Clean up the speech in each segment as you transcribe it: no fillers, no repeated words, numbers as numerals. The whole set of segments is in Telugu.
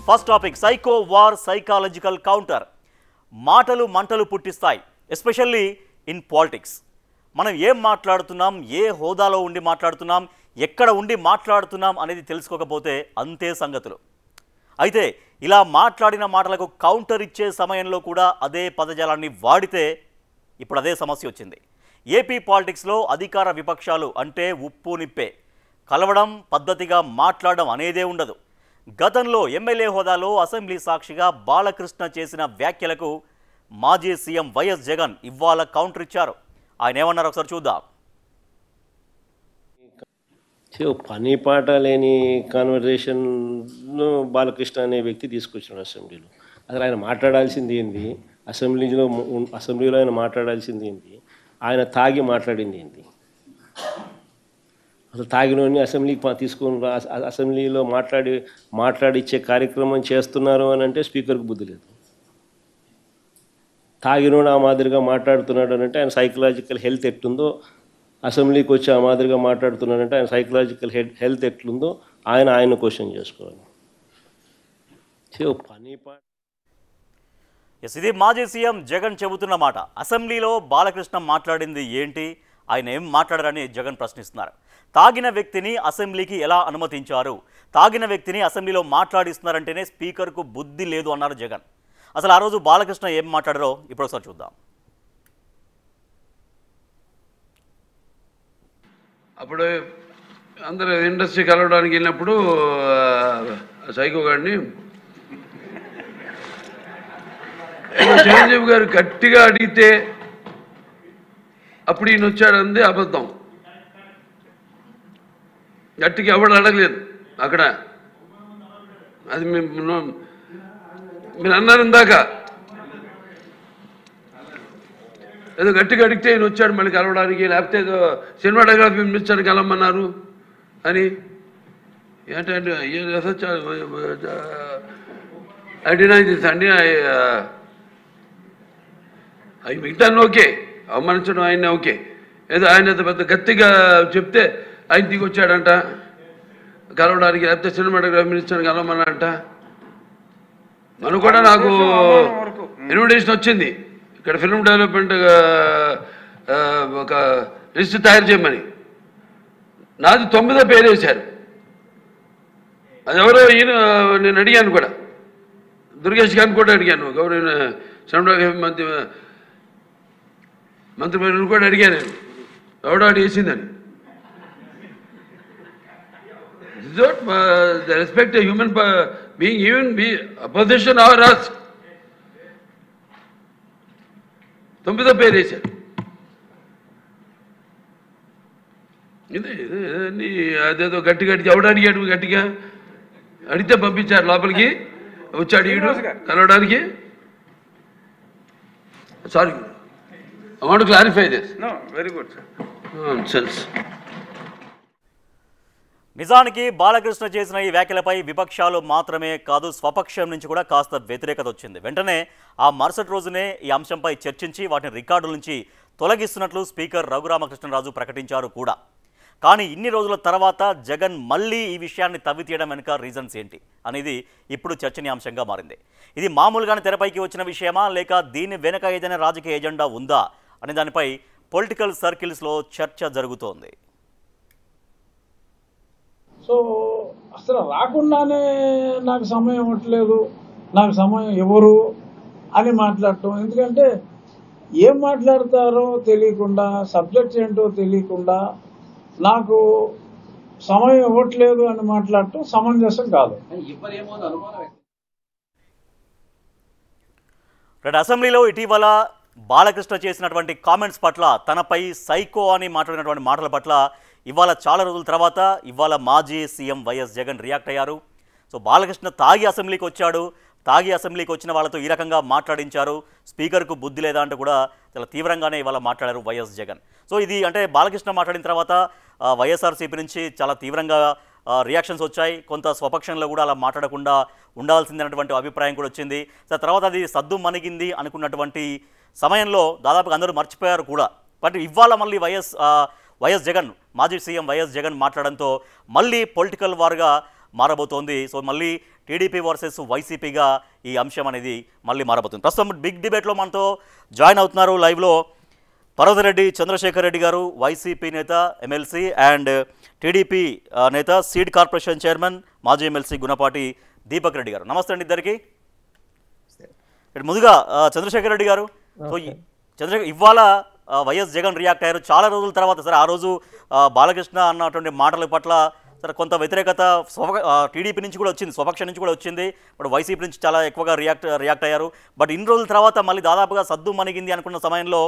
First topic psycho war psychological counter. మాటలు మంటలు పుట్టిస్తాయి, ఎస్పెషల్లీ ఇన్ పాలిటిక్స్. మనం ఏం మాట్లాడుతున్నాం, ఏ హోదాలో ఉండి మాట్లాడుతున్నాం, ఎక్కడ ఉండి మాట్లాడుతున్నాం అనేది తెలుసుకోకపోతే అంతే సంగతులు. అయితే ఇలా మాట్లాడిన మాటలకు కౌంటర్ ఇచ్చే సమయంలో కూడా అదే పదజాలాన్ని వాడితే ఇప్పుడు అదే సమస్య వచ్చింది. ఏపీ పాలిటిక్స్లో అధికార విపక్షాలు అంటే ఉప్పు నిప్పే, కలవడం, పద్ధతిగా మాట్లాడడం అనేదే ఉండదు. గతంలో ఎమ్మెల్యే హోదాలో అసెంబ్లీ సాక్షిగా బాలకృష్ణ చేసిన వ్యాఖ్యలకు మాజీ సీఎం వైఎస్ జగన్ ఇవాళ కౌంటర్ ఇచ్చారు. ఆయన ఏమన్నారు ఒకసారి చూద్దాం. పని పాట లేని కాన్వర్జేషన్ను బాలకృష్ణ అనే వ్యక్తి తీసుకొచ్చాడు అసెంబ్లీలో. అసలు ఆయన మాట్లాడాల్సింది ఏంది, అసెంబ్లీలో ఆయన మాట్లాడాల్సింది ఏంది, ఆయన తాగి మాట్లాడింది ఏంది, అసలు తాగినోని అసెంబ్లీకి తీసుకొని అసెంబ్లీలో మాట్లాడిచ్చే కార్యక్రమం చేస్తున్నారు అని అంటే స్పీకర్కి బుద్ధి లేదు. తాగినోడు ఆ మాదిరిగా మాట్లాడుతున్నాడు అని అంటే ఆయన సైకలాజికల్ హెల్త్ ఎట్లుందో, అసెంబ్లీకి వచ్చి ఆ మాదిరిగా మాట్లాడుతున్నాడంటే ఆయన సైకలాజికల్ హెల్త్ ఎట్లుందో ఆయన క్వశ్చన్ చేసుకోవాలి. ఇది మాజీ సీఎం జగన్ చెబుతున్న మాట. అసెంబ్లీలో బాలకృష్ణ మాట్లాడింది ఏంటి, ఆయన ఏం మాట్లాడారని జగన్ ప్రశ్నిస్తున్నారు. తాగిన వ్యక్తిని అసెంబ్లీకి ఎలా అనుమతించారు, తాగిన వ్యక్తిని అసెంబ్లీలో మాట్లాడిస్తున్నారంటేనే స్పీకర్కు బుద్ధి లేదు అన్నారు జగన్. అసలు ఆ రోజు బాలకృష్ణ ఏం మాట్లాడారో ఇప్పుడు ఒకసారి చూద్దాం. అప్పుడు అందరూ ఇండస్ట్రీ కలవడానికి వెళ్ళినప్పుడు సైకో గారిని చిరంజీవి గారు గట్టిగా అడిగితే అప్పుడు ఈయన వచ్చాడంది అబద్ధం. గట్టిగా ఎవడు అడగలేదు అక్కడ. అది మీరు అన్నారు ఇందాక, ఏదో గట్టిగా అడిగితే ఈయన వచ్చాడు మళ్ళీ కలవడానికి, లేకపోతే ఏదో సినిమాటోగ్రఫీ మినిస్టర్ కలవమన్నారు అని. ఏంటంటే ఐ డినై దిస్ అండి, అవి మిగతాన్ని ఓకే, అవమానించడం ఆయన ఓకే, ఏదో ఆయన పెద్ద గట్టిగా చెప్తే ఆయన దిగి వచ్చాడంట కలవడానికి, లేకపోతే సినిమాటోగ్రఫీ మినిస్టర్ కలవమన్నారంట. మనకు కూడా నాకు ఇన్విటేషన్ వచ్చింది ఇక్కడ ఫిల్మ్ డెవలప్మెంట్ ఒక లిస్ట్ తయారు చేయమని. నాది 9వ పేరు వేశారు. అది ఎవరో ఈయన నేను అడిగాను కూడా, దుర్గేష్ గారిని కూడా అడిగాను, గౌరవ సినిమాటోగ్రఫీ మంత్రి కూడా అడిగాను నేను, ఎవడో అడి వేసిందని. The respect a human being, even be opposition or us. 9వ పేరు వేశారు. ఇది అదేదో గట్టిగా ఎవడు అడిగాడు, గట్టిగా అడిగితే పంపించారు లోపలికి, వచ్చాడు ఈడు కలవడానికి. Sorry, I want to clarify this. No, very good, sir. Nonsense. నిజానికి బాలకృష్ణ చేసిన ఈ వ్యాఖ్యలపై విపక్షాలు మాత్రమే కాదు, స్వపక్షం నుంచి కూడా కాస్త వ్యతిరేకత వచ్చింది. వెంటనే ఆ మరుసటి రోజునే ఈ అంశంపై చర్చించి వాటిని రికార్డుల నుంచి తొలగిస్తున్నట్లు స్పీకర్ రఘురామకృష్ణరాజు ప్రకటించారు కూడా. కానీ ఇన్ని రోజుల తర్వాత జగన్ మళ్ళీ ఈ విషయాన్ని తవ్వి తీయడం వెనుక రీజన్స్ ఏంటి అనేది ఇప్పుడు చర్చనీయాంశంగా మారింది. ఇది మామూలుగానే తెరపైకి వచ్చిన విషయమా, లేక దీని వెనుక ఏదైనా రాజకీయ ఎజెండా ఉందా అనే దానిపై పొలిటికల్ సర్కిల్స్లో చర్చ జరుగుతోంది. సో అసలు రాకుండానే నాకు సమయం ఇవ్వట్లేదు, నాకు సమయం ఎవరు అని మాట్లాడటం. ఎందుకంటే ఏం మాట్లాడతారో తెలియకుండా, సబ్జెక్ట్ ఏంటో తెలియకుండా నాకు సమయం ఇవ్వట్లేదు అని మాట్లాడటం సమంజసం కాదు. అసెంబ్లీలో ఇటీవల బాలకృష్ణ చేసినటువంటి కామెంట్స్ పట్ల, తనపై సైకో అని మాట్లాడినటువంటి మాటల పట్ల ఇవాళ చాలా రోజుల తర్వాత ఇవాళ మాజీ సీఎం వైఎస్ జగన్ రియాక్ట్ అయ్యారు. సో బాలకృష్ణ తాగి అసెంబ్లీకి వచ్చాడు, తాగి అసెంబ్లీకి వచ్చిన వాళ్ళతో ఈ రకంగా మాట్లాడించారు, స్పీకర్కు బుద్ధి లేదా అంటూ కూడా చాలా తీవ్రంగానే ఇవాళ మాట్లాడారు వైఎస్ జగన్. సో ఇది అంటే బాలకృష్ణ మాట్లాడిన తర్వాత వైఎస్ఆర్సీపీ నుంచి చాలా తీవ్రంగా రియాక్షన్స్ వచ్చాయి. కొంత స్వపక్షంలో కూడా అలా మాట్లాడకుండా ఉండాల్సిందన్నటువంటి అభిప్రాయం కూడా వచ్చింది. సో తర్వాత అది సద్దు మణిగింది అనుకున్నటువంటి సమయంలో దాదాపుగా అందరూ మర్చిపోయారు కూడా. బట్ ఇవాళ మళ్ళీ వైఎస్ జగన్, మాజీ సీఎం వైఎస్ జగన్ మాట్లాడంతో మళ్ళీ పొలిటికల్ వార్గా మారబోతోంది. సో మళ్ళీ టీడీపీ వర్సెస్ వైసీపీగా ఈ అంశం అనేది మళ్ళీ మారబోతుంది. ప్రస్తుతం బిగ్ డిబేట్లో మనతో జాయిన్ అవుతున్నారు లైవ్లో పర్వతరెడ్డి చంద్రశేఖర్ రెడ్డి గారు, వైసీపీ నేత, ఎమ్మెల్సీ, అండ్ టీడీపీ నేత, సీడ్ కార్పొరేషన్ చైర్మన్, మాజీ ఎమ్మెల్సీ గుణపాటి దీపక్ రెడ్డి గారు. నమస్తే అండి ఇద్దరికి. ముందుగా చంద్రశేఖర్ రెడ్డి గారు, సో చంద్రశేఖర్ ఇవాళ వైఎస్ జగన్ రియాక్ట్ అయ్యారు చాలా రోజుల తర్వాత. సరే, ఆ రోజు బాలకృష్ణ అన్నటువంటి మాటల పట్ల సరే కొంత వ్యతిరేకత టీడీపీ నుంచి కూడా వచ్చింది, స్వపక్షం నుంచి కూడా వచ్చింది. బట్ వైసీపీ నుంచి చాలా ఎక్కువగా రియాక్ట్ అయ్యారు. బట్ ఇన్ని రోజుల తర్వాత మళ్ళీ దాదాపుగా సద్దు మణిగింది అనుకున్న సమయంలో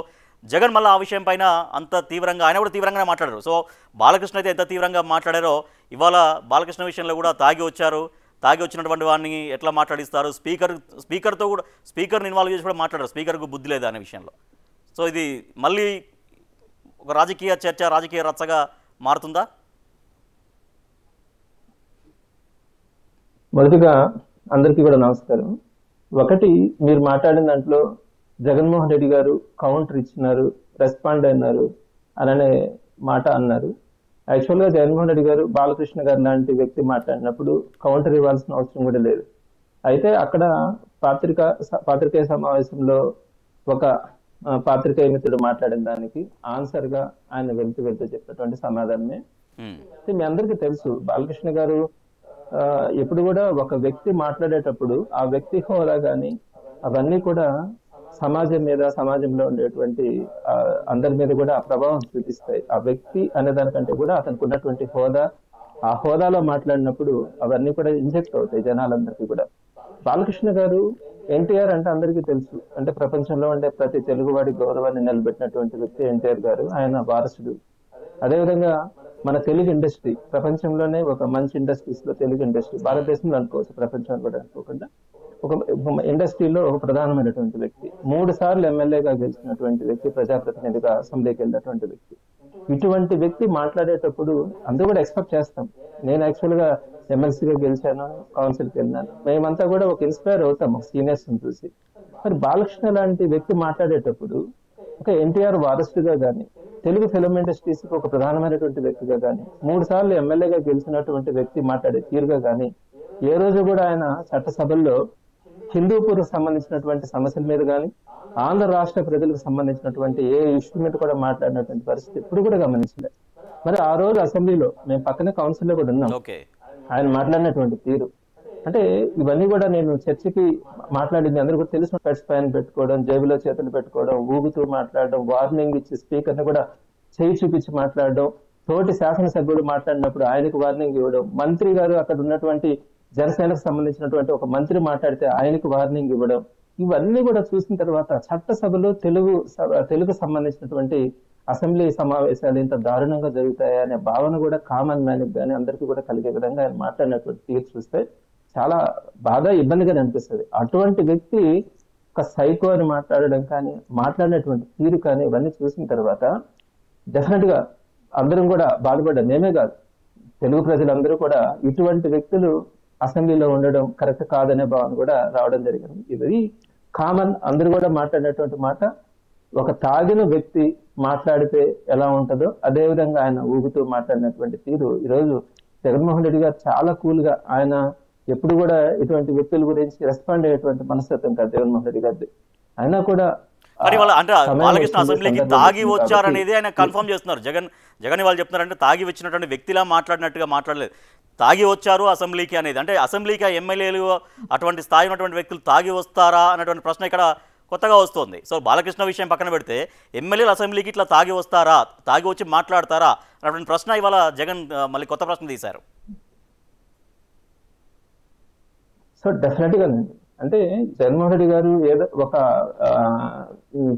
జగన్ మళ్ళీ ఆ విషయం పైన అంత తీవ్రంగా, ఆయన కూడా తీవ్రంగానే మాట్లాడారు. సో బాలకృష్ణ అయితే ఎంత తీవ్రంగా మాట్లాడారో ఇవాళ బాలకృష్ణ విషయంలో కూడా తాగి వచ్చినటువంటి వాడిని ఎట్లా మాట్లాడిస్తారు, స్పీకర్తో కూడా స్పీకర్ని ఇన్వాల్వ్ చేసి కూడా మాట్లాడారు, స్పీకర్కు బుద్ధి లేదా అనే విషయంలో. సో ఇది మళ్ళీ ఒక రాజకీయ చర్చ, రాజకీయ రచ్చగా మారుతుందా? మొదటిగా అందరికీ కూడా నమస్కారం. ఒకటి, మీరు మాట్లాడిన దాంట్లో జగన్మోహన్ రెడ్డి గారు కౌంటర్ ఇచ్చినారు, రెస్పాండ్ అయినారు అనే మాట అన్నారు. యాక్చువల్గా జగన్మోహన్ రెడ్డి గారు బాలకృష్ణ గారు లాంటి వ్యక్తి మాట్లాడినప్పుడు కౌంటర్ ఇవ్వాల్సిన అవసరం కూడా లేదు. అయితే అక్కడ పాత్రికేయ సమావేశంలో ఒక పాత్రికేయ మిత్రుడు మాట్లాడిన దానికి ఆన్సర్గా ఆయన వెళ్తూ చెప్పినటువంటి సమాధానమే. మీ అందరికీ తెలుసు, బాలకృష్ణ గారు ఎప్పుడు కూడా ఒక వ్యక్తి మాట్లాడేటప్పుడు ఆ వ్యక్తి హోదా కానీ అవన్నీ కూడా సమాజం మీద, సమాజంలో ఉండేటువంటి అందరి మీద కూడా ప్రభావం చూపిస్తాయి. ఆ వ్యక్తి అనే దానికంటే కూడా అతనికి ఉన్నటువంటి హోదా, ఆ హోదాలో మాట్లాడినప్పుడు అవన్నీ కూడా ఇంజెక్ట్ అవుతాయి జనాలందరికీ కూడా. బాలకృష్ణ గారు ఎన్టీఆర్ అంటే అందరికీ తెలుసు, అంటే ప్రపంచంలో ఉండే ప్రతి తెలుగువాడి గౌరవాన్ని నిలబెట్టినటువంటి వ్యక్తి ఎన్టీఆర్ గారు, ఆయన వారసుడు. అదేవిధంగా మన తెలుగు ఇండస్ట్రీ ప్రపంచంలోనే ఒక మంచి ఇండస్ట్రీస్ లో తెలుగు ఇండస్ట్రీ, భారతదేశంలో అనుకోవచ్చు, ప్రపంచంలో కూడా అనుకోకుండా ఒక ఇండస్ట్రీలో ఒక ప్రధానమైనటువంటి వ్యక్తి. 3 సార్లు ఎమ్మెల్యేగా గెలిచినటువంటి వ్యక్తి, ప్రజాప్రతినిధిగా అసెంబ్లీకి వెళ్ళినటువంటి వ్యక్తి. ఇటువంటి వ్యక్తి మాట్లాడేటప్పుడు అందరూ కూడా ఎక్స్పెక్ట్ చేస్తాం. నేను యాక్చువల్గా ఎమ్మెల్సీగా గెలిచాను, కౌన్సిల్కి వెళ్ళినాను, మేమంతా కూడా ఒక ఇన్స్పైర్ అవుతాం సీనియర్స్ చూసి. మరి బాలకృష్ణ లాంటి వ్యక్తి మాట్లాడేటప్పుడు ఒక ఎన్టీఆర్ వారసుడిగా కానీ, తెలుగు ఫిలిం ఇండస్ట్రీస్కి ఒక ప్రధానమైనటువంటి వ్యక్తిగా కానీ, 3 సార్లు ఎమ్మెల్యేగా గెలిచినటువంటి వ్యక్తి మాట్లాడే తీరుగా కానీ, ఏ రోజు కూడా ఆయన చట్టసభల్లో హిందూపూర్కు సంబంధించినటువంటి సమస్యల మీద కానీ, ఆంధ్ర రాష్ట్ర ప్రజలకు సంబంధించినటువంటి ఏ ఇష్యూ మీద కూడా మాట్లాడినటువంటి పరిస్థితి ఇప్పుడు కూడా గమనించలేదు. మరి ఆ రోజు అసెంబ్లీలో మేము పక్కనే కౌన్సిల్లో కూడా ఉన్నాం, ఆయన మాట్లాడినటువంటి తీరు అంటే ఇవన్నీ కూడా నేను చర్చకి మాట్లాడింది అందరూ కూడా తెలిసిన పెట్స్ పైన పెట్టుకోవడం, జేబులో చేతులు పెట్టుకోవడం, ఊగుతూ మాట్లాడడం, వార్నింగ్ ఇచ్చి స్పీకర్ని కూడా చేయి చూపించి మాట్లాడడం, తోటి శాసనసభ్యుడు మాట్లాడినప్పుడు ఆయనకు వార్నింగ్ ఇవ్వడం, మంత్రి గారు అక్కడ ఉన్నటువంటి జనసేనకు సంబంధించినటువంటి ఒక మంత్రి మాట్లాడితే ఆయనకు వార్నింగ్ ఇవ్వడం, ఇవన్నీ కూడా చూసిన తర్వాత చట్టసభలో తెలుగు సంబంధించినటువంటి అసెంబ్లీ సమావేశాలు ఇంత దారుణంగా జరుగుతాయా అనే భావన కూడా కామన్ మ్యాన్కి కానీ అందరికీ కూడా కలిగే విధంగా ఆయన మాట్లాడినటువంటి తీరు చూస్తే చాలా బాధ, ఇబ్బందిగా అనిపిస్తుంది. అటువంటి వ్యక్తి ఒక సైకో అని మాట్లాడడం కానీ, మాట్లాడినటువంటి తీరు కానీ ఇవన్నీ చూసిన తర్వాత డెఫినెట్ గా అందరం కూడా బాధపడ్డాం. మేమే కాదు, తెలుగు ప్రజలందరూ కూడా ఇటువంటి వ్యక్తులు అసెంబ్లీలో ఉండడం కరెక్ట్ కాదనే భావన కూడా రావడం జరిగింది. ఇది కామన్, అందరూ కూడా మాట్లాడినటువంటి మాట. ఒక తాగిన వ్యక్తి మాట్లాడితే ఎలా ఉంటుందో అదే విధంగా ఆయన ఊగుతూ మాట్లాడినటువంటి తీరు ఈరోజు జగన్మోహన్ రెడ్డి గారు చాలా కూల్ గా, ఆయన ఎప్పుడు కూడా ఇటువంటి వ్యక్తుల గురించి రెస్పాండ్ అయ్యేటువంటి మనస్తత్వం కాదు జగన్మోహన్ రెడ్డి గారిది. అయినా కూడా మరి వాళ్ళు అంటే బాలకృష్ణ అసెంబ్లీకి తాగి వచ్చారనేది ఆయన కన్ఫర్మ్ చేస్తున్నారు. జగన్ వాళ్ళు చెప్తున్నారంటే తాగి వచ్చినటువంటి వ్యక్తిలా మాట్లాడినట్టుగా మాట్లాడలేదు, తాగి వచ్చారు అసెంబ్లీకి అనేది. అంటే అసెంబ్లీకి ఎమ్మెల్యేలు అటువంటి స్థాయి ఉన్నటువంటి వ్యక్తులు తాగి వస్తారా అన్నటువంటి ప్రశ్న ఇక్కడ కొత్తగా వస్తుంది. సో బాలకృష్ణ విషయం పక్కన పెడితే ఎమ్మెల్యేలు అసెంబ్లీకి ఇట్లా తాగి వస్తారా, తాగి వచ్చి మాట్లాడతారా అన్నటువంటి ప్రశ్న ఇవాళ జగన్ మళ్ళీ కొత్త ప్రశ్న తీశారు. సో డెఫినెట్ గా అంటే జగన్మోహన్ రెడ్డి గారు ఏదో ఒక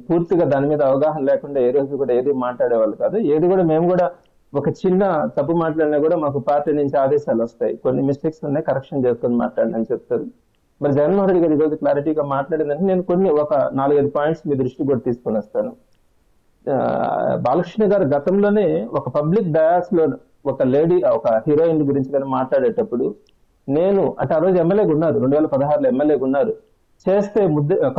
పూర్తిగా దాని మీద అవగాహన లేకుండా ఏ రోజు కూడా ఏది మాట్లాడేవాళ్ళు కాదు. ఏది కూడా మేము కూడా ఒక చిన్న తప్పు మాట్లాడినా కూడా మాకు పార్టీ నుంచి ఆదేశాలు వస్తాయి, కొన్ని మిస్టేక్స్ ఉన్నాయి కరెక్షన్ చేసుకొని మాట్లాడని చెప్తారు. మరి జగన్మోహన్ రెడ్డి గారు ఈరోజు క్లారిటీగా మాట్లాడిందంటే నేను కొన్ని ఒక 4-5 పాయింట్స్ మీ దృష్టి కూడా తీసుకొని వస్తాను. బాలకృష్ణ గారు గతంలోనే ఒక పబ్లిక్ డయాస్ లో ఒక లేడీ, ఒక హీరోయిన్ గురించి కానీ మాట్లాడేటప్పుడు నేను అంటే ఆ రోజు ఎమ్మెల్యేగా ఉన్నారు, 2016లో ఎమ్మెల్యేగా ఉన్నారు, చేస్తే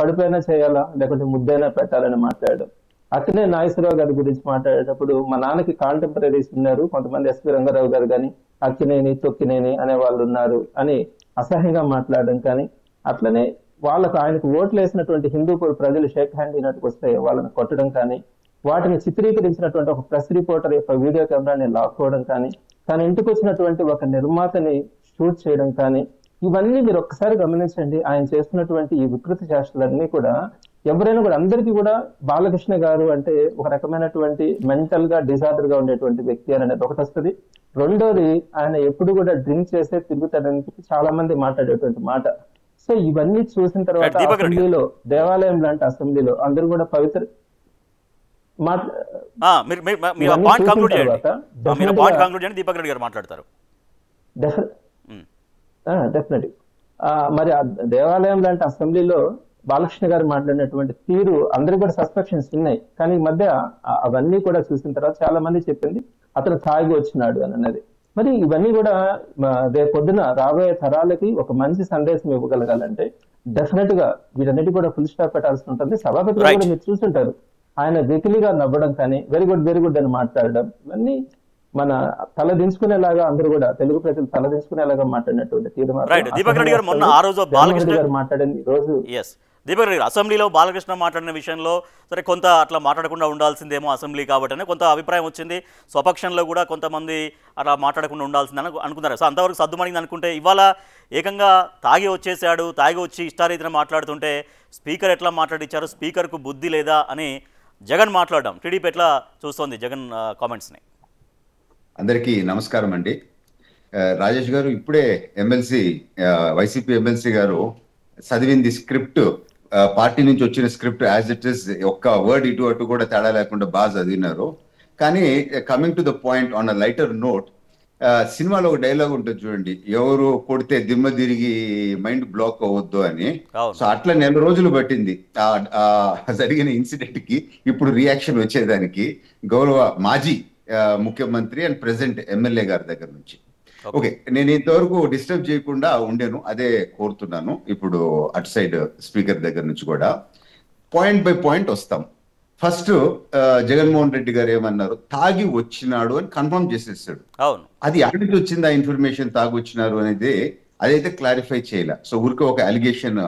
కడుపైనా చేయాలా లేకుంటే ముద్దైనా పెట్టాలని మాట్లాడడం. అతనే నాగేశ్వరరావు గారి గురించి మాట్లాడేటప్పుడు మా నాన్నకి కాంటెంపరీస్ ఉన్నారు, కొంతమంది ఎస్పీ రంగారావు గారు కానీ అక్కినేని తొక్కినేని అనే వాళ్ళు ఉన్నారు అని అసహ్యంగా మాట్లాడడం కానీ, అట్లనే ఆయనకు ఓట్లు వేసినటువంటి హిందూపూర్ ప్రజలు షేక్ హ్యాండ్ అయినట్టుకు వస్తే వాళ్ళని కొట్టడం కానీ, వాటిని చిత్రీకరించినటువంటి ఒక ప్రెస్ రిపోర్టర్ యొక్క వీడియో కెమెరాని లాక్కోవడం కానీ, తన ఇంటికి వచ్చినటువంటి ఒక నిర్మాతని షూట్ చేయడం కానీ, ఇవన్నీ మీరు ఒక్కసారి గమనించండి. ఆయన చేస్తున్నటువంటి ఈ వికృతి చేష్టలన్నీ కూడా ఎవరైనా కూడా, అందరికీ కూడా బాలకృష్ణ గారు అంటే ఒక రకమైనటువంటి మెంటల్ గా డిజార్డర్ గా ఉండేటువంటి వ్యక్తి అనేది ఒకటి వస్తుంది. రెండోది, ఆయన ఎప్పుడు కూడా డ్రింక్ చేసే తిరుగుతాడని చాలా మంది మాట్లాడేటువంటి మాట. సో ఇవన్నీ చూసిన తర్వాత అసెంబ్లీలో, దేవాలయం లాంటి అసెంబ్లీలో అందరూ కూడా పవిత్ర డెఫినెట్ మరి ఆ దేవాలయం లాంటి అసెంబ్లీలో బాలకృష్ణ గారు మాట్లాడినటువంటి తీరు అందరికి కూడా సస్పెక్షన్స్ ఉన్నాయి. కానీ ఈ మధ్య అవన్నీ కూడా చూసిన తర్వాత చాలా మంది చెప్పింది అతను తాగి వచ్చినాడు అని అన్నది. మరి ఇవన్నీ కూడా రేపు పొద్దున రాబోయే తరాలకి ఒక మంచి సందేశం ఇవ్వగలగాలంటే డెఫినెట్ గా వీటన్నిటి కూడా ఫుల్ స్టాప్ పెట్టాల్సి ఉంటుంది. సభాపతి కూడా మీరు చూస్తుంటారు, ఆయన వెకిలిగా నవ్వడం కానీ, వెరీ గుడ్ అని మాట్లాడడం, ఇవన్నీ మన తల దించుకునేలాగా అందరూ కూడా తెలుగు ప్రజలు తల దించుకునేలాగా మాట్లాడినటువంటి తీరు మాట్లాడింది రోజు. దీపక్ రెడ్డి అసెంబ్లీలో బాలకృష్ణ మాట్లాడిన విషయంలో సరే కొంత అట్లా మాట్లాడకుండా ఉండాల్సిందేమో అసెంబ్లీ కాబట్టి కొంత అభిప్రాయం వచ్చింది. స్వపక్షంలో కూడా కొంతమంది అట్లా మాట్లాడకుండా ఉండాల్సిందని అనుకున్నారు. సో అంతవరకు సర్దుమణింది అనుకుంటే ఇవాళ ఏకంగా తాగి వచ్చేసాడు, తాగి వచ్చి ఇష్టారీతిన మాట్లాడుతుంటే స్పీకర్ ఎట్లా మాట్లాడించారు, స్పీకర్కు బుద్ధి లేదా అని జగన్ మాట్లాడడం టీడీపీ ఎట్లా చూస్తోంది జగన్ కామెంట్స్ని? అందరికీ నమస్కారం అండి. రాజేష్ గారు ఇప్పుడే వైసీపీ ఎమ్మెల్సీ గారు చదివింది స్క్రిప్ట్, పార్టీ నుంచి వచ్చిన స్క్రిప్ట్ యాజ్ ఇట్ ఇస్, ఒక్క వర్డ్ ఇటు అటు కూడా తేడా లేకుండా బాగా చదివినారు. కానీ coming to the point on a lighter note, సినిమాలో ఒక డైలాగ్ ఉంటుంది చూడండి, ఎవరు కొడితే దిమ్మ తిరిగి మైండ్ బ్లాక్ అవ్వద్దు అని. సో అట్లా 4 రోజులు పట్టింది జరిగిన ఇన్సిడెంట్ కి ఇప్పుడు రియాక్షన్ వచ్చేదానికి గౌరవ మాజీ ముఖ్యమంత్రి అండ్ ప్రెసిడెంట్ ఎమ్మెల్యే గారి దగ్గర నుంచి. ఓకే, నేను ఇంతవరకు డిస్టర్బ్ చేయకుండా ఉండేను, అదే కోరుతున్నాను. ఇప్పుడు అటు సైడ్ స్పీకర్ దగ్గర నుంచి కూడా పాయింట్ బై పాయింట్ వస్తాం. ఫస్ట్ జగన్మోహన్ రెడ్డి గారు ఏమన్నారు, తాగి వచ్చినాడు అని కన్ఫర్మ్ చేసేసాడు. అది ఎక్కడి నుంచి వచ్చింది ఆ ఇన్ఫర్మేషన్ తాగి వచ్చినారు అనేది, అదైతే క్లారిఫై చేయలే. సో ఊరికే ఒక అలిగేషన్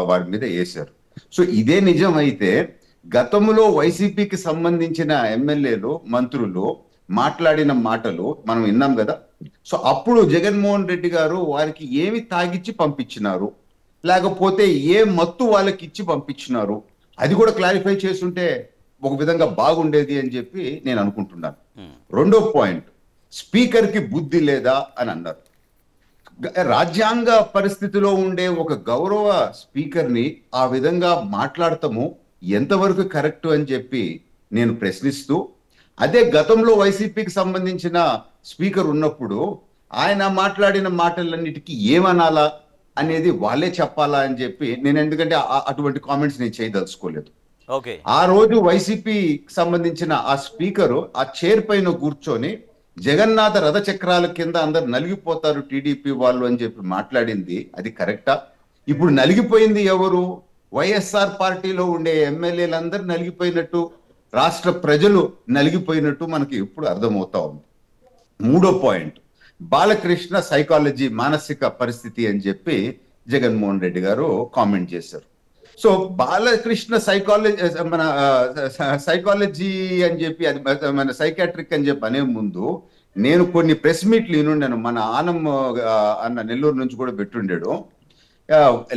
వారి మీద వేశారు. సో ఇదే నిజం అయితే గతంలో వైసీపీకి సంబంధించిన ఎమ్మెల్యేలు మంత్రులు మాట్లాడిన మాటలు మనం విన్నాం కదా. సో అప్పుడు జగన్మోహన్ రెడ్డి గారు వారికి ఏమి తాగిచ్చి పంపించినారు, లేకపోతే ఏ మత్తు వాళ్ళకి ఇచ్చి పంపించినారు, అది కూడా క్లారిఫై చేస్తుంటే ఒక విధంగా బాగుండేది అని చెప్పి నేను అనుకుంటున్నాను. రెండో పాయింట్, స్పీకర్ కి బుద్ధి లేదా అని అన్నారు. రాజ్యాంగ పరిస్థితిలో ఉండే ఒక గౌరవ స్పీకర్ ని ఆ విధంగా మాట్లాడటము ఎంతవరకు కరెక్ట్ అని చెప్పి నేను ప్రశ్నిస్తూ, అదే గతంలో వైసీపీకి సంబంధించిన స్పీకర్ ఉన్నప్పుడు ఆయన మాట్లాడిన మాటలన్నిటికీ ఏమనాలా అనేది వాళ్ళే చెప్పాలా అని చెప్పి నేను, ఎందుకంటే అటువంటి కామెంట్స్ నేను చేయదలుచుకోలేదు. ఆ రోజు వైసీపీకి సంబంధించిన ఆ స్పీకరు ఆ చైర్ పైన కూర్చొని జగన్నాథ రథ చక్రాల కింద అందరు నలిగిపోతారు టీడీపీ వాళ్ళు అని చెప్పి మాట్లాడింది అది కరెక్టా? ఇప్పుడు నలిగిపోయింది ఎవరు? వైఎస్ఆర్ పార్టీలో ఉండే ఎమ్మెల్యేలందరూ నలిగిపోయినట్టు, రాష్ట్ర ప్రజలు నలిగిపోయినట్టు మనకి ఇప్పుడు అర్థమవుతా ఉంది. మూడో పాయింట్, బాలకృష్ణ సైకాలజీ, మానసిక పరిస్థితి అని చెప్పి జగన్మోహన్ రెడ్డి గారు కామెంట్ చేశారు. సో బాలకృష్ణ సైకాలజీ అని చెప్పి, అది మన సైకాట్రిక్ అని చెప్పి అనే ముందు నేను కొన్ని ప్రెస్ మీట్లు వినుండాను. మన ఆనం అన్న నెల్లూరు నుంచి కూడా పెట్టుండాడు.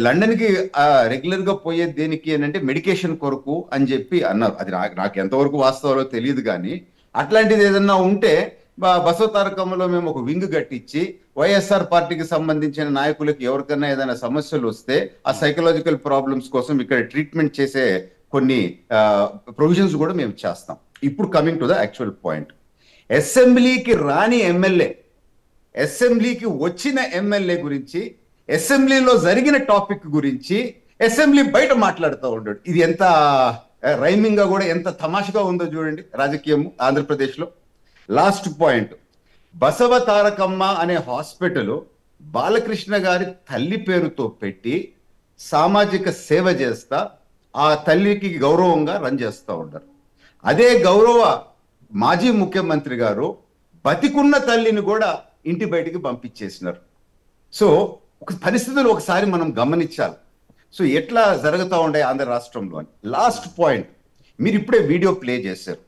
లండన్ కి రెగ్యులర్ గా పోయేది దేనికి అని అంటే మెడికేషన్ కొరకు అని చెప్పి అన్నారు. అది నాకు ఎంతవరకు వాస్తవాలో తెలియదు, కానీ అట్లాంటిది ఏదన్నా ఉంటే బసవతారకంలో మేము ఒక వింగ్ కట్టించి వైఎస్ఆర్ పార్టీకి సంబంధించిన నాయకులకి ఎవరికైనా ఏదైనా సమస్యలు వస్తే ఆ సైకలాజికల్ ప్రాబ్లమ్స్ కోసం ఇక్కడ ట్రీట్మెంట్ చేసే కొన్ని ప్రొవిజన్స్ కూడా మేము చేస్తాం. ఇప్పుడు coming to the actual point, అసెంబ్లీకి రాని ఎమ్మెల్యే, అసెంబ్లీకి వచ్చిన ఎమ్మెల్యే గురించి, అసెంబ్లీలో జరిగిన టాపిక్ గురించి అసెంబ్లీ బయట మాట్లాడుతూ ఉంటాడు. ఇది ఎంత రైమింగ్ గా కూడా ఎంత తమాషగా ఉందో చూడండి రాజకీయం ఆంధ్రప్రదేశ్లో. లాస్ట్ పాయింట్, బసవ తారకమ్మ అనే హాస్పిటల్ బాలకృష్ణ గారి తల్లి పేరుతో పెట్టి సామాజిక సేవ చేస్తా ఆ తల్లికి గౌరవంగా రన్ చేస్తూ ఉంటారు. అదే గౌరవ మాజీ ముఖ్యమంత్రి గారు బతికున్న తల్లిని కూడా ఇంటి బయటికి పంపించేసినారు. సో ఒక పరిస్థితులు ఒకసారి మనం గమనించాలి. సో ఎట్లా జరుగుతూ ఉండే ఆంధ్ర రాష్ట్రంలో అని. లాస్ట్ పాయింట్, మీరు ఇప్పుడే వీడియో ప్లే చేశారు.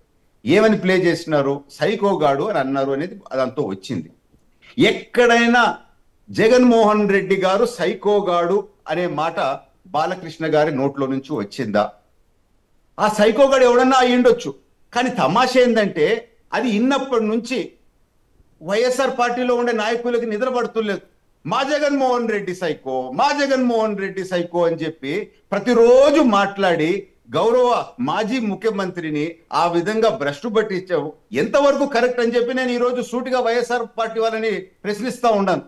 ఏమని ప్లే చేసినారు? సైకోగాడు అని అన్నారు అనేది అదంతా వచ్చింది. ఎక్కడైనా జగన్మోహన్ రెడ్డి గారు సైకోగాడు అనే మాట బాలకృష్ణ గారి నోట్లో నుంచి వచ్చిందా? ఆ సైకోగాడు ఎవడన్నా అయ్యుండొచ్చు, కానీ తమాషా ఏంటంటే అది ఇన్నప్పటి నుంచి వైఎస్ఆర్ పార్టీలో ఉండే నాయకులకి నిద్ర పడుతులేదు. మా జగన్మోహన్ రెడ్డి సైకో, మా జగన్మోహన్ రెడ్డి సైకో అని చెప్పి ప్రతిరోజు మాట్లాడి గౌరవ మాజీ ముఖ్యమంత్రిని ఆ విధంగా భ్రష్టు పట్టించావు. ఎంతవరకు కరెక్ట్ అని చెప్పి నేను ఈ రోజు సూటిగా వైఎస్ఆర్ పార్టీ వాళ్ళని ప్రశ్నిస్తా ఉన్నాను.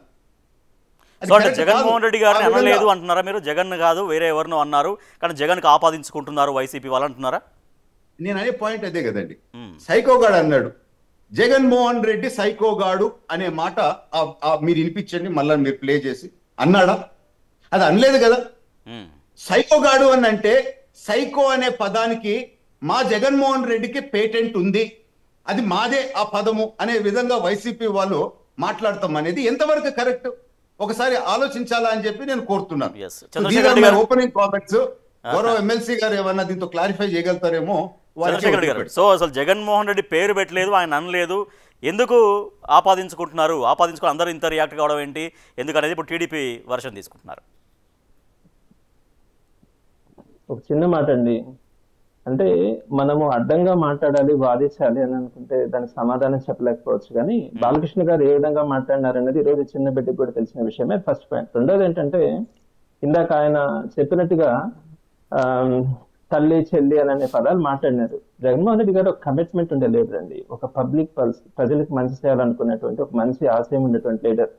సో అంటే జగన్మోహన్ రెడ్డి గారిని అనలేదు అంటున్నారా మీరు? జగన్ కాదు వేరే ఎవరినో అన్నారు, కానీ జగన్కి ఆపాదించుకుంటున్నారు వైసీపీ వాళ్ళు అంటున్నారా? నేను అనే పాయింట్ అదే కదండి. సైకోగాడు అన్నాడు, జగన్మోహన్ రెడ్డి సైకోగాడు అనే మాట మీరు వినిపించండి, మళ్ళీ మీరు ప్లే చేసి. అన్నాడా? అది అనలేదు కదా. సైకోగాడు అని అంటే సైకో అనే పదానికి మా జగన్మోహన్ రెడ్డికి పేటెంట్ ఉంది, అది మాదే ఆ పదము అనే విధంగా వైసీపీ వాళ్ళు మాట్లాడతాం అనేది ఎంతవరకు కరెక్ట్ ఒకసారి ఆలోచించాలా అని చెప్పి నేను కోరుతున్నాను. ఓపెనింగ్ కామెంట్స్ గౌరవ ఎమ్మెల్సీ గారు ఏమన్నా దీంతో క్లారిఫై చేయగలుగుతారేమో. సో అసలు జగన్మోహన్ రెడ్డి పేరు పెట్టలేదు, ఆయన అనలేదు, ఎందుకు ఆపాదించుకుంటున్నారు? ఆపాదించుకుని అందరూ ఇంత రియాక్ట్ కావడం ఏంటి, ఎందుకనేది ఇప్పుడు టీడీపీ వర్షన్ తీసుకుంటున్నారు. ఒక చిన్న మాట అండి, అంటే మనము అడ్డంగా మాట్లాడాలి, వాదించాలి అని అనుకుంటే దానికి సమాధానం చెప్పలేకపోవచ్చు. కానీ బాలకృష్ణ గారు ఏ విధంగా మాట్లాడినారు అనేది ఈరోజు చిన్న బిడ్డకు కూడా తెలిసిన విషయమే. First point. రెండోది ఏంటంటే ఇందాక ఆయన చెప్పినట్టుగా తల్లి చెల్లి అనే పదాలు మాట్లాడినారు. జగన్మోహన్ రెడ్డి గారు ఒక కమిట్మెంట్ ఉండే లీడర్ అండి, ఒక పబ్లిక్ ప్రజలకు మంచి చేయాలనుకునేటువంటి ఒక మంచి ఆశయం ఉండేటువంటి లీడర్.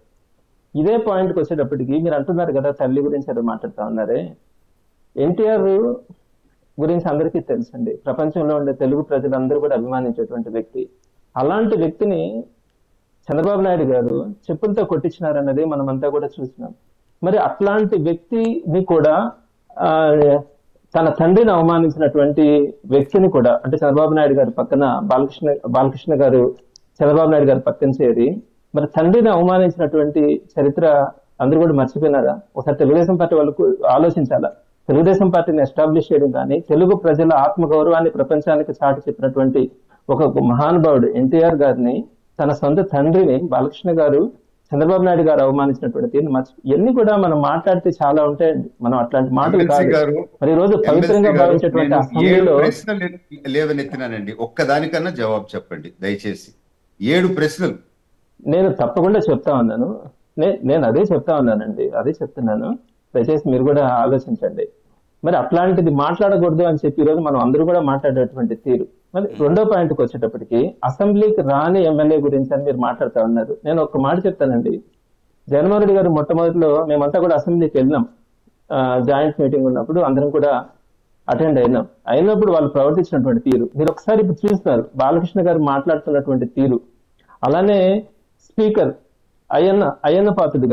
ఇదే పాయింట్కి వచ్చేటప్పటికి మీరు అంటున్నారు కదా తల్లి గురించి అది మాట్లాడుతూ ఉన్నారే, ఎన్టీఆర్ గురించి అందరికీ తెలుసండి, ప్రపంచంలో ఉండే తెలుగు ప్రజలందరూ కూడా అభిమానించేటువంటి వ్యక్తి. అలాంటి వ్యక్తిని చంద్రబాబు నాయుడు గారు చెప్పులతో కొట్టించినారన్నది మనమంతా కూడా చూసినాం. మరి అట్లాంటి వ్యక్తిని కూడా తన తండ్రిని అవమానించినటువంటి వ్యక్తిని కూడా, అంటే చంద్రబాబు నాయుడు గారి పక్కన బాలకృష్ణ గారు చంద్రబాబు నాయుడు గారి పక్కన చేరి మరి తండ్రిని అవమానించినటువంటి చరిత్ర అందరూ కూడా మర్చిపోయినారా? ఒకసారి తెలుగుదేశం పార్టీ వాళ్ళకు ఆలోచించాలా. తెలుగుదేశం పార్టీని ఎస్టాబ్లిష్ చేయడం కానీ తెలుగు ప్రజల ఆత్మగౌరవాన్ని ప్రపంచానికి చాటి చెప్పినటువంటి ఒక మహానుభావుడు ఎన్టీఆర్ గారిని తన సొంత తండ్రిని బాలకృష్ణ గారు చంద్రబాబు నాయుడు గారు అవమానించినటువంటి ఇవన్నీ కూడా మనం మాట్లాడితే చాలా ఉంటాయండి. మనం అట్లాంటి మాటలు కాదు. మరి ఈ రోజు పవిత్రంగా భావించేటువంటి అసెంబ్లీలో లేవనెత్తినానండి, ఒక్కదానికన్నా జవాబు చెప్పండి దయచేసి. 7 ప్రశ్నలు నేను తప్పకుండా చెప్తా ఉన్నాను. నేను అదే చెప్తా ఉన్నానండి, అదే చెప్తున్నాను. దయచేసి మీరు కూడా ఆలోచించండి. మరి అట్లాంటిది మాట్లాడకూడదు అని చెప్పి ఈరోజు మనం అందరూ కూడా మాట్లాడేటువంటి తీరు. మరి రెండో పాయింట్కి వచ్చేటప్పటికి అసెంబ్లీకి రాని ఎమ్మెల్యే గురించి అని మీరు మాట్లాడుతూ ఉన్నారు. నేను ఒక మాట చెప్తానండి, జగన్మోహన్ రెడ్డి గారు మొట్టమొదటిలో మేమంతా కూడా అసెంబ్లీకి వెళ్ళినాం, జాయింట్ మీటింగ్ ఉన్నప్పుడు అందరం కూడా అటెండ్ అయినప్పుడు వాళ్ళు ప్రవర్తించినటువంటి తీరు మీరు ఒకసారి ఇప్పుడు చూస్తున్నారు. బాలకృష్ణ గారు మాట్లాడుతున్నటువంటి తీరు, అలానే స్పీకర్ అయ్యన్న పాత్రుడు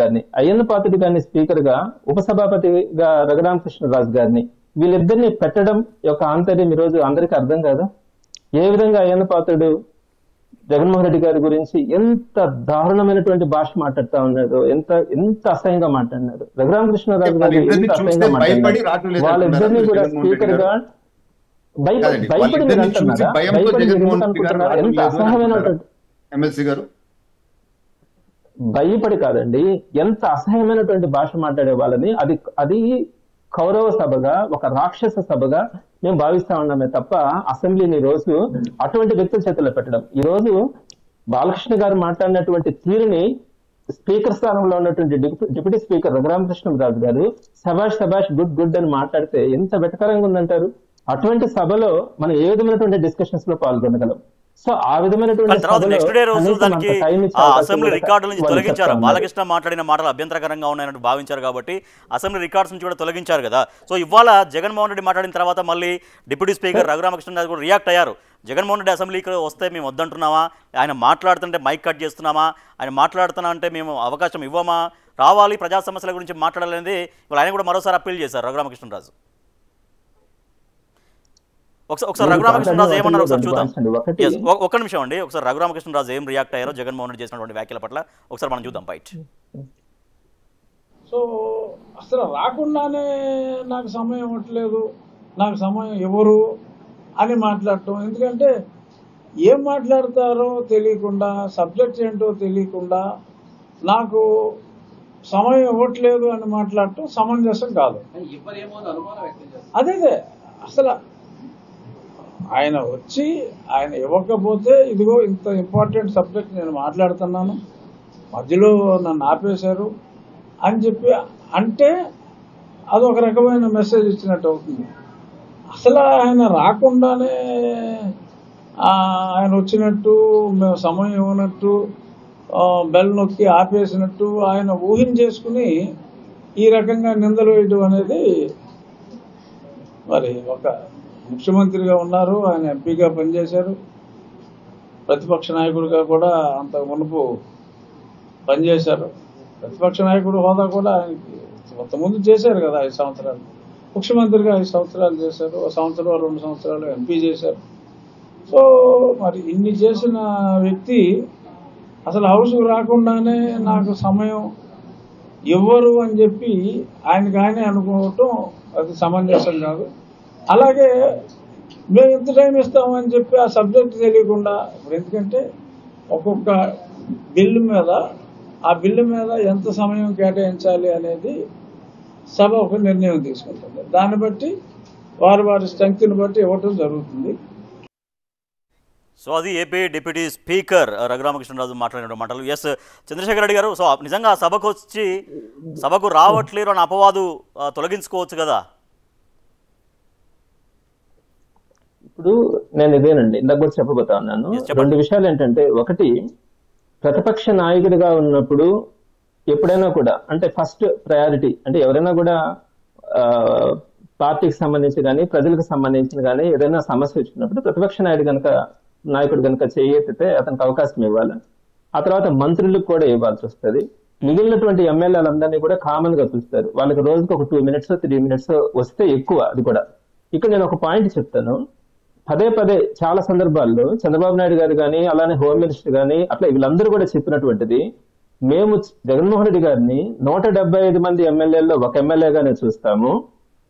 గారిని స్పీకర్ గా, ఉపసభాపతిగా రఘురామకృష్ణరాజు గారిని, వీళ్ళిద్దరిని పెట్టడం యొక్క ఆంతర్యం ఈ రోజు అందరికీ అర్థం కాదా? ఏ విధంగా అయ్యన్న పాత్రుడు జగన్మోహన్ రెడ్డి గారి గురించి ఎంత దారుణమైనటువంటి భాష మాట్లాడుతా ఉన్నాడు, ఎంత అసహ్యంగా మాట్లాడినాడు. రఘురామకృష్ణరాజు గారు ఎంత అసహ్యంగా మాట్లాడినాడు. వాళ్ళిద్దరిని కూడా స్పీకర్ గా భయపడి మీరు అంటున్నారా? భయపడి అనుకుంటున్నారా? ఎంత అసహ్యమైనటువంటి ఎమ్మెల్సీ గారు భయపడి కాదండి, ఎంత అసహ్యమైనటువంటి భాష మాట్లాడే వాళ్ళని అది కౌరవ సభగా, ఒక రాక్షస సభగా మేము భావిస్తా ఉన్నామే తప్ప అసెంబ్లీని రోజు అటువంటి వ్యక్తుల చేతుల్లో పెట్టడం. ఈ రోజు బాలకృష్ణ గారు మాట్లాడినటువంటి తీరుని స్పీకర్ స్థానంలో ఉన్నటువంటి డిప్యూటీ స్పీకర్ రఘురామకృష్ణరాజు గారు సభాష్ గుడ్ అని మాట్లాడితే ఎంత వెటకరంగా ఉందంటారు. అటువంటి సభలో మనం ఏ విధమైనటువంటి డిస్కషన్స్ లో పాల్గొనగలం? సో ఆ విధమైనటువంటి అసెంబ్లీ రికార్డుల నుంచి తొలగించారు. బాలకృష్ణ మాట్లాడిన మాటలు అభ్యంతరకరంగా ఉన్నాయని భావించారు కాబట్టి అసెంబ్లీ రికార్డ్స్ నుంచి కూడా తొలగించారు కదా. సో ఇవాళ జగన్మోహన్ రెడ్డి మాట్లాడిన తర్వాత మళ్ళీ డిప్యూటీ స్పీకర్ రఘురామకృష్ణ గారు కూడా రియాక్ట్ అయ్యారు. జగన్మోహన్ రెడ్డి అసెంబ్లీకి వస్తే మేము వద్దంటున్నామా, ఆయన మాట్లాడుతుంటే మైక్ కట్ చేస్తున్నామా, ఆయన మాట్లాడుతున్నా అంటే మేము అవకాశం ఇవ్వమా, రావాలి ప్రజా సమస్యల గురించి మాట్లాడాలనేది ఆయన కూడా మరోసారి అప్పీల్ చేశారు రఘురామకృష్ణరాజు. ఒకసారి రఘురామకృష్ణరాజు ఏమన్నారు ఒకసారి చూద్దాం. ఒకటి Yes, ఒక్క నిమిషం అండి. ఒకసారి రఘురామకృష్ణరాజు ఏం రియాక్ట్ అయ్యారో జగన్మోహన్ రెడ్డి చేసినటువంటి వ్యాఖ్యల పట్ల ఒకసారి మనం చూద్దాం బయట. సో అసలు రాకుండానే నాకు సమయం ఇవ్వట్లేదు, నాకు సమయం ఎవరు అని మాట్లాడటం. ఎందుకంటే ఏం మాట్లాడతారో తెలియకుండా, సబ్జెక్ట్ ఏంటో తెలియకుండా నాకు సమయం ఇవ్వట్లేదు అని మాట్లాడటం సమంజసం కాదు. అదే అసలు ఆయన వచ్చి ఆయన ఇవ్వకపోతే ఇదిగో ఇంత ఇంపార్టెంట్ సబ్జెక్ట్ నేను మాట్లాడుతున్నాను, మధ్యలో నన్ను ఆపేశారు అని చెప్పి అంటే అదొక రకమైన మెసేజ్ ఇచ్చినట్టు అవుతుంది. అసలు ఆయన రాకుండానే ఆయన వచ్చినట్టు, మేము సమయం ఇవ్వనట్టు, బెల్ నొక్కి ఆపేసినట్టు ఆయన ఊహించేసుకుని ఈ రకంగా నిందలు వేయడం అనేది, మరి ఒక ముఖ్యమంత్రిగా ఉన్నారు, ఆయన ఎంపీగా పనిచేశారు, ప్రతిపక్ష నాయకుడిగా కూడా అంత మునుపు పనిచేశారు. ప్రతిపక్ష నాయకుడు హోదా కూడా ఆయనకి కొంతమంది చేశారు కదా 5 సంవత్సరాలు, ముఖ్యమంత్రిగా 5 సంవత్సరాలు చేశారు, 1 సంవత్సరం 2 సంవత్సరాలు ఎంపీ చేశారు. సో మరి ఇన్ని చేసిన వ్యక్తి అసలు హౌస్కు రాకుండానే నాకు సమయం ఇవ్వరు అని చెప్పి ఆయనకి అనుకోవటం అది సమంజసం కాదు. అలాగే మేము ఎంత టైం ఇస్తామని చెప్పి ఆ సబ్జెక్ట్ తెలియకుండా, ఇప్పుడు ఎందుకంటే ఒక్కొక్క బిల్లు మీద ఆ బిల్లు మీద ఎంత సమయం కేటాయించాలి అనేది సభ ఒక నిర్ణయం తీసుకుంటుంది. దాన్ని బట్టి వారి స్ట్రెంగ్త్ని బట్టి ఇవ్వటం జరుగుతుంది. సో అది ఏపీ డిప్యూటీ స్పీకర్ రఘురామకృష్ణరాజు మాట్లాడిన మాటలు. ఎస్ చంద్రశేఖర్ రెడ్డి గారు, సో నిజంగా సభకు వచ్చి సభకు రావట్లేరు అని అపవాదు తొలగించుకోవచ్చు కదా? ఇప్పుడు నేను ఇదేనండి ఇందాక కూడా చెప్పబోతా ఉన్నాను. 2 విషయాలు ఏంటంటే, ఒకటి ప్రతిపక్ష నాయకుడిగా ఉన్నప్పుడు ఎప్పుడైనా కూడా అంటే ఫస్ట్ ప్రయారిటీ అంటే ఎవరైనా కూడా పార్టీకి సంబంధించి కానీ ప్రజలకు సంబంధించిన కానీ ఏదైనా సమస్య వచ్చినప్పుడు ప్రతిపక్ష నాయకుడు కనుక చేయెత్తితే అతనికి అవకాశం ఇవ్వాలి. ఆ తర్వాత మంత్రులకు కూడా ఇవ్వాల్సి వస్తుంది. మిగిలినటువంటి ఎమ్మెల్యేలందరినీ కూడా కామన్ గా చూస్తారు. వాళ్ళకి రోజుకి ఒక 2 minutes 3 minutes వస్తే ఎక్కువ. అది కూడా ఇక్కడ నేను ఒక పాయింట్ చెప్తాను. పదే చాలా సందర్భాల్లో చంద్రబాబు నాయుడు గారు కానీ అలానే హోమ్ మినిస్టర్ కానీ అట్లా వీళ్ళందరూ కూడా చెప్పినటువంటిది, మేము జగన్మోహన్ రెడ్డి గారిని 175 మంది ఎమ్మెల్యేల్లో ఒక ఎమ్మెల్యేగానే చూస్తాము,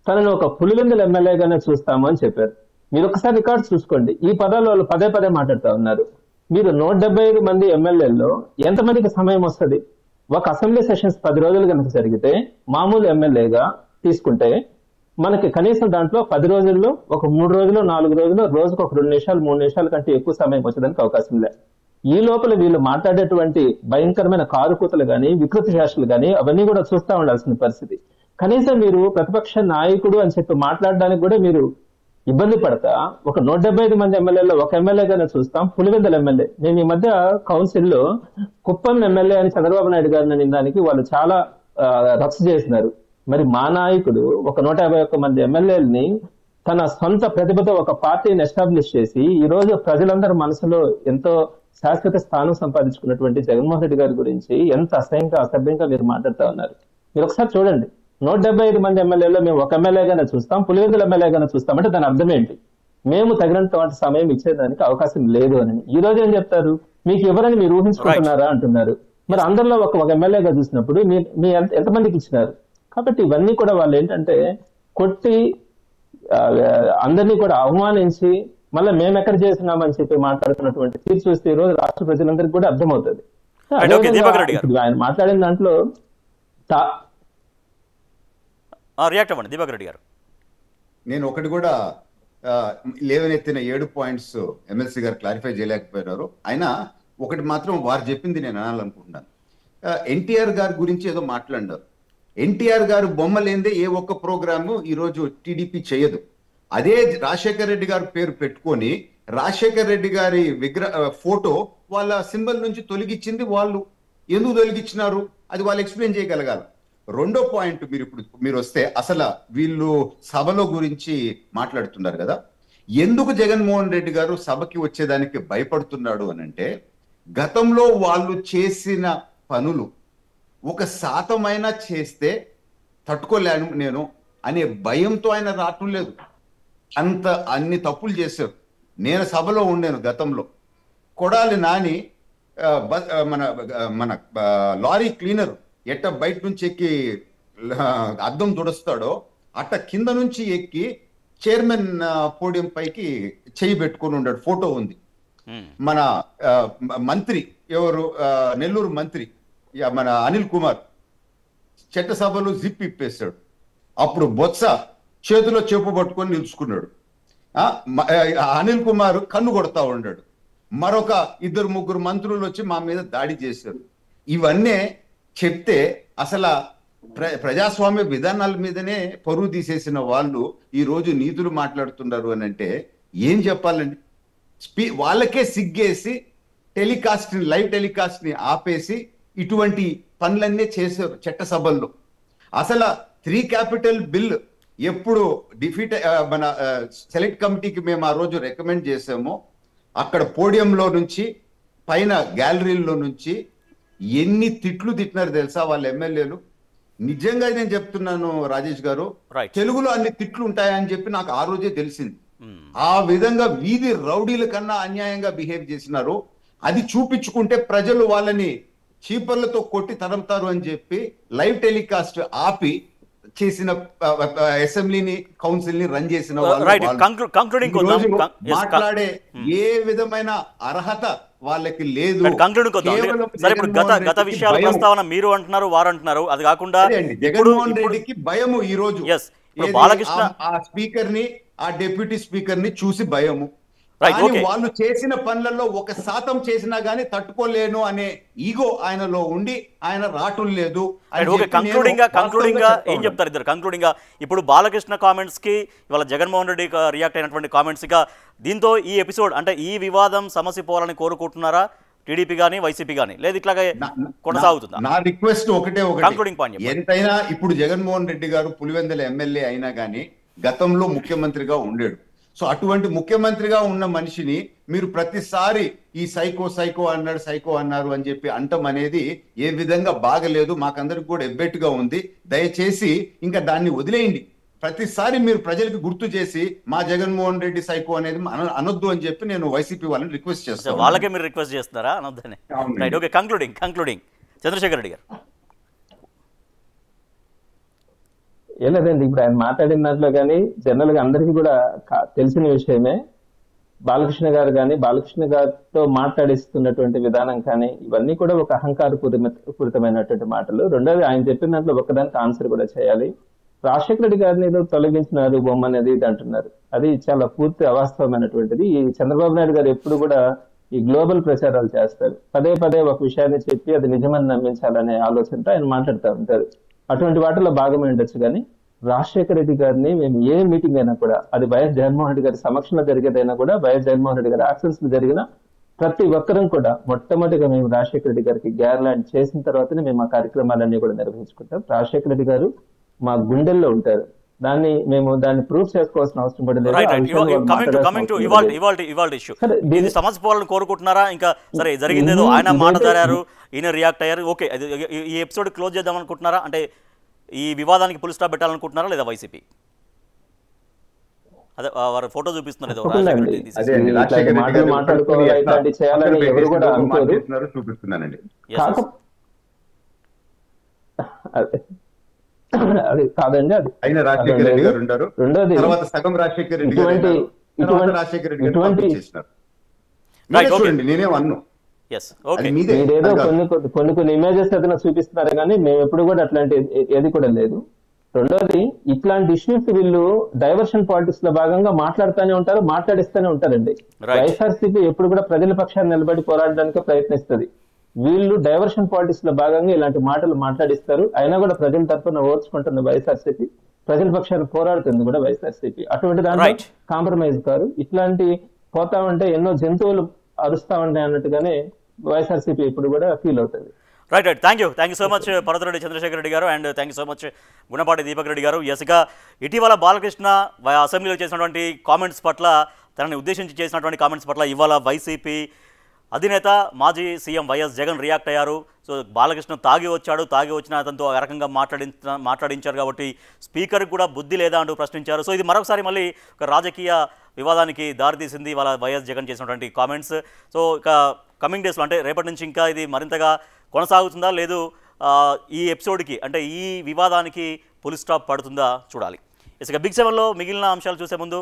తనను ఒక పులివెందుల ఎమ్మెల్యేగానే చూస్తాము అని చెప్పారు. మీరు ఒకసారి రికార్డు చూసుకోండి. ఈ పదాలు వాళ్ళు పదే మాట్లాడుతూ ఉన్నారు. మీరు 175 మంది ఎమ్మెల్యేల్లో ఎంతమందికి సమయం వస్తుంది? ఒక అసెంబ్లీ సెషన్స్ 10 రోజులు కనుక జరిగితే మామూలు ఎమ్మెల్యేగా తీసుకుంటే మనకి కనీసం దాంట్లో 10 రోజుల్లో ఒక 3 రోజులు 4 రోజులు రోజుకు ఒక 2 నిమిషాలు 3 నిమిషాల కంటే ఎక్కువ సమయం వచ్చేదానికి అవకాశం లేదు. ఈ లోపల వీళ్ళు మాట్లాడేటువంటి భయంకరమైన కారుకూతలు కానీ వికృతి భాషలు కానీ అవన్నీ కూడా చూస్తూ ఉండాల్సిన పరిస్థితి. కనీసం మీరు ప్రతిపక్ష నాయకుడు అని చెప్పి మాట్లాడడానికి కూడా మీరు ఇబ్బంది పడతా ఒక 175 మంది ఎమ్మెల్యేలో ఒక ఎమ్మెల్యేగానే చూస్తాం, పులివెందుల ఎమ్మెల్యే. నేను ఈ మధ్య కౌన్సిల్లో కుప్పం ఎమ్మెల్యే అని చంద్రబాబు నాయుడు గారిని నిందానికి వాళ్ళు చాలా రచ్చ చేసినారు. మరి మా నాయకుడు ఒక 151 మంది ఎమ్మెల్యేలని తన సొంత ప్రతిభతో ఒక పార్టీని ఎస్టాబ్లిష్ చేసి ఈ రోజు ప్రజలందరి మనసులో ఎంతో శాశ్వత స్థానం సంపాదించుకున్నటువంటి జగన్మోహన్ రెడ్డి గారి గురించి ఎంత అసభ్యంగా మీరు మాట్లాడుతూ ఉన్నారు. మీరు ఒకసారి చూడండి. 175 మంది ఎమ్మెల్యేలో మేము ఒక ఎమ్మెల్యేగానే చూస్తాం, పులివెందుల ఎమ్మెల్యేగానే చూస్తాం అంటే దాని అర్థం ఏంటి? మేము తగినంత సమయం ఇచ్చేదానికి అవకాశం లేదు అని. ఈ రోజు ఏం చెప్తారు? మీకు ఎవరని మీరు ఊహించుకుంటున్నారా అంటున్నారు. మరి అందరిలో ఒక ఎమ్మెల్యేగా చూసినప్పుడు మీ ఎంతమందికి ఇచ్చినారు? కాబట్టి ఇవన్నీ కూడా వాళ్ళు ఏంటంటే కొట్టి అందరినీ కూడా అవమానించి మళ్ళీ మేము ఎక్కడ చేస్తున్నామని చెప్పి మాట్లాడుతున్నటువంటి తీరు చూస్తే ఈ రోజు రాష్ట్ర ప్రజలందరికీ కూడా అర్థమవుతుంది. ఆయన మాట్లాడిన దాంట్లో రియాక్ట్ అవ్వండి దీపక్ రెడ్డి గారు. నేను ఒకటి కూడా లేవనెత్తిన 7 పాయింట్స్ ఎమ్మెల్సీ గారు క్లారిఫై చేయలేకపోయినారు. అయినా ఒకటి మాత్రం వారు చెప్పింది నేను అనాలనుకుంటున్నాను. ఎన్టీఆర్ గారి గురించి ఏదో మాట్లాడారు. ఎన్టీఆర్ గారు బొమ్మ లేదే ఏ ఒక్క ప్రోగ్రాము ఈరోజు టీడీపీ చేయదు. అదే రాజశేఖర్ రెడ్డి గారు పేరు పెట్టుకొని రాజశేఖర్ రెడ్డి గారి ఫోటో వాళ్ళ సింబల్ నుంచి తొలగించింది వాళ్ళు. ఎందుకు తొలగించినారు అది వాళ్ళు ఎక్స్ప్లెయిన్ చేయగలగాలి. రెండో పాయింట్, మీరు వస్తే అసలు వీళ్ళు సభలో గురించి మాట్లాడుతున్నారు కదా, ఎందుకు జగన్మోహన్ రెడ్డి గారు సభకి వచ్చేదానికి భయపడుతున్నాడు అని అంటే, గతంలో వాళ్ళు చేసిన పనులు 1% చేస్తే తట్టుకోలేను నేను అనే భయంతో ఆయన రావటం లేదు. అన్ని తప్పులు చేశారు. నేను సభలో ఉండేను గతంలో. కొడాలి నాని మన మన లారీ క్లీనర్ ఎట్ట బయట నుంచి ఎక్కి అద్దం తుడుస్తాడో అట్ట కింద నుంచి ఎక్కి చైర్మన్ పోడియం పైకి చేయి పెట్టుకొని ఉన్నాడు. ఫోటో ఉంది. మన మంత్రి ఎవరు, నెల్లూరు మంత్రి మన అనిల్ కుమార్ చట్టసభలో జిప్ ఇప్పేశాడు. అప్పుడు బొత్స చేతిలో చెప్పు పట్టుకొని నిలుచుకున్నాడు. అనిల్ కుమార్ కన్ను కొడతా ఉన్నాడు. మరొక 2-3 మంత్రులు వచ్చి మా మీద దాడి చేశారు. ఇవన్నీ చెప్తే అసలు ప్రజాస్వామ్య విధానాల మీదనే పరువు తీసేసిన వాళ్ళు ఈ రోజు నీతులు మాట్లాడుతున్నారు అని అంటే ఏం చెప్పాలండి? వాళ్ళకే సిగ్గేసి లైవ్ టెలికాస్ట్ ని ఆపేసి ఇటువంటి పనులన్నీ చేశారు చట్టసభల్లో. అసలు 3 క్యాపిటల్ బిల్ ఎప్పుడు మన సెలెక్ట్ కమిటీకి మేము ఆ రోజు రికమెండ్ చేసామో అక్కడ పోడియంలో నుంచి పైన గ్యాలరీలో నుంచి ఎన్ని తిట్లు తిట్టినారు తెలుసా వాళ్ళ ఎమ్మెల్యేలు. నిజంగా నేను చెప్తున్నాను రాజేష్ గారు, తెలుగులో అన్ని తిట్లు ఉంటాయని చెప్పి నాకు ఆ రోజే తెలిసింది. ఆ విధంగా వీధి రౌడీల కన్నా అన్యాయంగా బిహేవ్ చేసినారు. అది చూపించుకుంటే ప్రజలు వాళ్ళని చీపర్లతో కొట్టి తరంతారు అని చెప్పి లైవ్ టెలికాస్ట్ ఆపి చేసిన అసెంబ్లీని కౌన్సిల్ ని రన్ చేసిన మాట్లాడే ఏ విధమైన అర్హత వాళ్ళకి లేదు. గత విషయాల ప్రస్తావన మీరు అంటున్నారు, వారు అంటున్నారు. అది కాకుండా జగన్మోహన్ రెడ్డికి భయము ఈ రోజు బాలకృష్ణ ఆ స్పీకర్ ని, ఆ డిప్యూటీ స్పీకర్ ని చూసి భయము. వాళ్ళు చేసిన పనులలో 1% చేసినా గానీ తట్టుకోలేను అనే ఈగో ఆయనలో ఉండి ఆయన రావటం లేదు. కంక్లూడింగ్ గా ఏం చెప్తారు ఇద్దరు? కంక్లూడింగ్ గా ఇప్పుడు బాలకృష్ణ కామెంట్స్ కి ఇవాళ జగన్మోహన్ రెడ్డి రియాక్ట్ అయినటువంటి కామెంట్స్ గా దీంతో ఈ ఎపిసోడ్ అంటే ఈ వివాదం సమస్య పోవాలని కోరుకుంటున్నారా టీడీపీ గానీ వైసీపీ గానీ, లేదు ఇట్లాగే కొనసాగుతుందా? నా రిక్వెస్ట్ ఒకటే, కంక్లూడింగ్ పాయింట్. ఎంతైనా ఇప్పుడు జగన్మోహన్ రెడ్డి గారు పులివెందుల ఎమ్మెల్యే అయినా గానీ గతంలో ముఖ్యమంత్రిగా ఉండేడు. సో అటువంటి ముఖ్యమంత్రిగా ఉన్న మనిషిని మీరు ప్రతిసారి ఈ సైకో అన్నారు అని చెప్పి అంటం అనేది ఏ విధంగా బాగలేదు. మాకందరికి కూడా ఎబ్బెట్టుగా ఉంది. దయచేసి ఇంకా దాన్ని వదిలేయండి. ప్రతిసారి మీరు ప్రజలకు గుర్తు చేసి మా జగన్మోహన్ రెడ్డి సైకో అనేది అనొద్దు అని చెప్పి నేను వైసీపీ వాళ్ళని రిక్వెస్ట్ చేస్తాను. వాళ్ళకే మీరు రిక్వెస్ట్ చేస్తున్నారా? అనొద్దని. Right, okay. Concluding Chandrashekar Reddy garu. ఏం లేదండి, ఇప్పుడు ఆయన మాట్లాడిన దాంట్లో కానీ జనరల్ గా అందరికీ కూడా తెలిసిన విషయమే. బాలకృష్ణ గారు కానీ బాలకృష్ణ గారితో మాట్లాడిస్తున్నటువంటి విధానం కానీ ఇవన్నీ కూడా ఒక అహంకారపూరితమైనటువంటి మాటలు. రెండోది ఆయన చెప్పిన దాంట్లో ఒక్కదానికి ఆన్సర్ కూడా చేయాలి. రాజశేఖర రెడ్డి గారిని ఏదో తొలగించినారు బొమ్మ అనేది ఇది అంటున్నారు. అది చాలా పూర్తి అవాస్తవమైనటువంటిది. ఈ చంద్రబాబు నాయుడు గారు ఎప్పుడు కూడా ఈ గ్లోబల్ ప్రచారాలు చేస్తారు. పదే ఒక విషయాన్ని చెప్పి అది నిజమని నమ్మించాలనే ఆలోచనతో ఆయన మాట్లాడుతూ ఉంటారు. అటువంటి వాటిలో భాగమే ఉండొచ్చు. కానీ రాజశేఖర రెడ్డి గారిని మేము ఏ మీటింగ్ అయినా కూడా, అది వైఎస్ జగన్మోహన్ రెడ్డి గారి సమక్షంలో జరిగేదైనా కూడా, వైఎస్ జగన్మోహన్ రెడ్డి గారి యాక్సెస్ లో జరిగిన ప్రతి ఒక్కరం కూడా మొట్టమొదటిగా మేము రాజశేఖర రెడ్డి గారికి గ్యార్లాండ్ చేసిన తర్వాతనే మేము ఆ కార్యక్రమాలన్నీ కూడా నిర్వహించుకుంటాం. రాజశేఖర రెడ్డి గారు మా గుండెల్లో ఉంటారు. దాన్ని ప్రూఫ్ చేసుకోవాల్సిన అవసరం పడలేదు. సమస్య పోవాలని కోరుకుంటున్నారా? ఇంకా సరే జరిగిందేదో ఆయన మాట జారారు, ఈయన రియాక్ట్ అయ్యారు, ఓకే. ఈ ఎపిసోడ్ క్లోజ్ చేద్దాం అనుకుంటున్నారా? అంటే ఈ వివాదానికి పుల్ స్టాప్ పెట్టాలనుకుంటున్నారా లేదా వైసీపీ? అదే వారు ఫోటో చూపిస్తున్నారు. అది కాదండి. అది రెండోది మీరేదో కొన్ని ఇమేజెస్ ఏదైనా చూపిస్తున్నారు కానీ మేము ఎప్పుడు కూడా అట్లాంటి ఏది కూడా లేదు. రెండోది ఇట్లాంటి ఇష్యూస్ వీళ్ళు డైవర్షన్ పాలిటిక్స్ లో భాగంగా మాట్లాడిస్తూనే ఉంటారండి. వైఎస్ఆర్సీపీ ఎప్పుడు కూడా ప్రజల పక్షాన్ని నిలబడి పోరాడడానికి ప్రయత్నిస్తుంది. వీళ్ళు డైవర్షన్ పాలిటిక్స్ లో భాగంగా ఇలాంటి మాటలు మాట్లాడిస్తారు. అయినా కూడా ప్రజల తరఫున ఓర్చుకుంటున్న వైఎస్ఆర్సీపీ, ప్రజల పక్షాన్ని పోరాడుతుంది కూడా వైఎస్ఆర్సీపీ. అటువంటి దాంట్లో కాంప్రమైజ్ కాదు. ఇట్లాంటి పోతా ఉంటే ఎన్నో జంతువులు అరుస్తా ఉంటాయి అన్నట్టుగానే వైఎస్ఆర్సీపీ ఇప్పుడు కూడా ఫీల్ అవుతుంది. Right. Thank you so much Parvathareddy Chandrashekar Reddy garu, and thank you so much Gunapati Deepak Reddy garu. ఎస్గా ఇటీవల బాలకృష్ణ అసెంబ్లీలో చేసినటువంటి కామెంట్స్ పట్ల, తనని ఉద్దేశించి చేసినటువంటి కామెంట్స్ పట్ల ఇవాళ వైసీపీ అధినేత మాజీ సీఎం వైఎస్ జగన్ రియాక్ట్ అయ్యారు. సో బాలకృష్ణ తాగి వచ్చిన అతనితో ఆ రకంగా మాట్లాడించారు కాబట్టి స్పీకర్కి కూడా బుద్ధి లేదా అంటూ ప్రశ్నించారు. సో ఇది మరొకసారి మళ్ళీ ఒక రాజకీయ వివాదానికి దారితీసింది వాళ్ళ వైఎస్ జగన్ చేసినటువంటి కామెంట్స్. సో ఇక కమింగ్ డేస్లో అంటే రేపటి నుంచి ఇంకా ఇది మరింతగా కొనసాగుతుందా లేదు ఈ ఎపిసోడ్కి అంటే ఈ వివాదానికి ఫుల్ స్టాప్ పడుతుందా చూడాలి. ఇక బిగ్ 7లో మిగిలిన అంశాలు చూసే ముందు